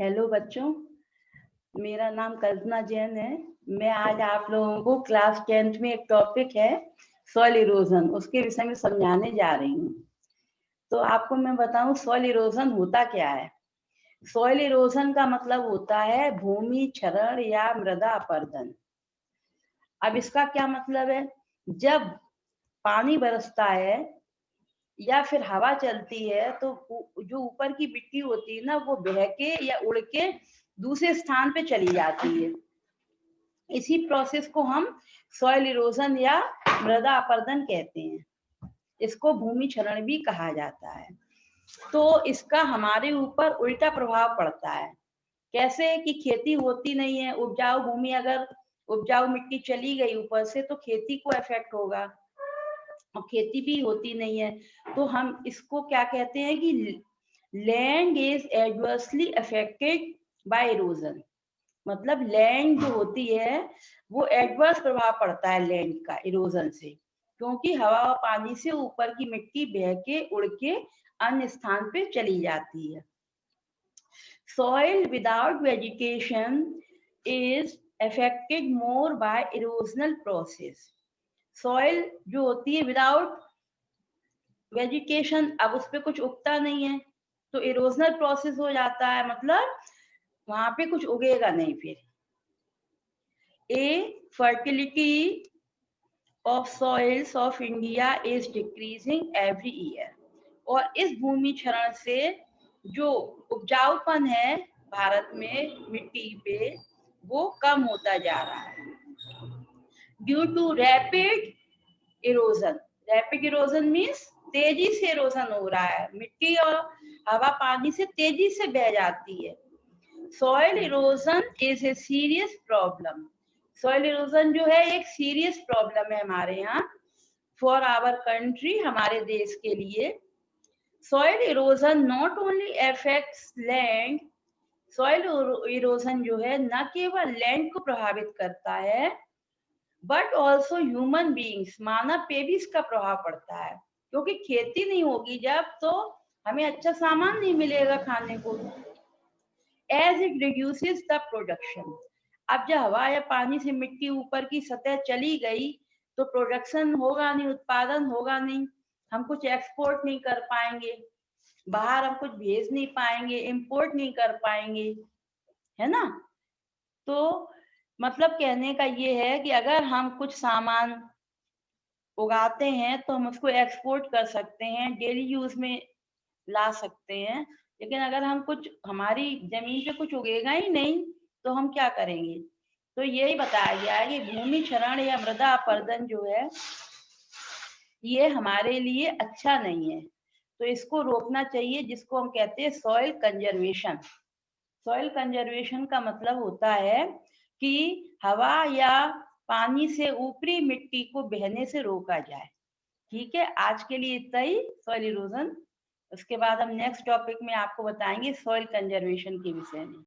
Hello बच्चों, मेरा नाम कल्पना जैन है। मैं आज आप लोगों को क्लास 10th में एक टॉपिक है सॉइल इरोजन, उसके विषय में समझाने जा रही हूँ। तो आपको मैं बताऊं सॉइल इरोजन होता क्या है। सॉइल इरोजन का मतलब होता है भूमि क्षरण या मृदा अपरदन। अब इसका क्या मतलब है? जब पानी बरसता है या फिर हवा चलती है तो जो ऊपर की मिट्टी होती है ना, वो बह के या उड़ के दूसरे स्थान पे चली जाती है। इसी प्रोसेस को हम सॉइल इरोजन या मृदा अपरदन कहते हैं। इसको भूमि क्षरण भी कहा जाता है। तो इसका हमारे ऊपर उल्टा प्रभाव पड़ता है। कैसे कि खेती होती नहीं है, उपजाऊ भूमि, अगर उपजाऊ मिट्टी चली गई ऊपर से तो खेती को इफेक्ट होगा और खेती भी होती नहीं है। तो हम इसको क्या कहते हैं कि land is adversely affected by erosion. मतलब लैंड जो होती है वो एडवर्स प्रभाव पड़ता है लैंड का इरोजन से, क्योंकि हवा और पानी से ऊपर की मिट्टी बह के उड़ के अन्य स्थान पे चली जाती है। Soil without vegetation is affected more by erosional process. Soil जो होती है विदाउट वेजिटेशन, अब उस पर कुछ उगता नहीं है तो इरोजनल प्रोसेस हो जाता है, मतलब वहां पे कुछ उगेगा नहीं। फिर fertility of soils of India is decreasing every year। और इस भूमि क्षरण से जो उपजाऊपन है भारत में मिट्टी पे वो कम होता जा रहा है due to rapid erosion. Rapid erosion means तेजी से इरोजन हो रहा है, मिट्टी और हवा पानी से तेजी से बह जाती है। Soil erosion is a serious problem. Soil erosion जो है एक सीरियस प्रॉब्लम है हमारे यहाँ, फॉर आवर कंट्री, हमारे देश के लिए। Soil erosion not only affects land. Soil erosion जो है न केवल लैंड को प्रभावित करता है बट ऑल्सो ह्यूमन बीइंग्स, मानव पे भी इसका प्रभाव पड़ता है, क्योंकि खेती नहीं होगी जब तो हमें अच्छा सामान नहीं मिलेगा खाने को। As it reduces the production. अब जब हवा या पानी से मिट्टी ऊपर की सतह चली गई तो प्रोडक्शन होगा नहीं, उत्पादन होगा नहीं, हम कुछ एक्सपोर्ट नहीं कर पाएंगे, बाहर हम कुछ भेज नहीं पाएंगे, इंपोर्ट नहीं कर पाएंगे, है ना। तो मतलब कहने का ये है कि अगर हम कुछ सामान उगाते हैं तो हम उसको एक्सपोर्ट कर सकते हैं, डेली यूज में ला सकते हैं। लेकिन अगर हम कुछ, हमारी जमीन पे कुछ उगेगा ही नहीं तो हम क्या करेंगे। तो यही बताया गया है कि भूमि क्षरण या मृदा अपरदन जो है ये हमारे लिए अच्छा नहीं है, तो इसको रोकना चाहिए, जिसको हम कहते हैं सॉइल कंजर्वेशन। सॉइल कंजर्वेशन का मतलब होता है कि हवा या पानी से ऊपरी मिट्टी को बहने से रोका जाए। ठीक है, आज के लिए इतना ही सॉइल इरोजन। उसके बाद हम नेक्स्ट टॉपिक में आपको बताएंगे सॉइल कंजर्वेशन के विषय में।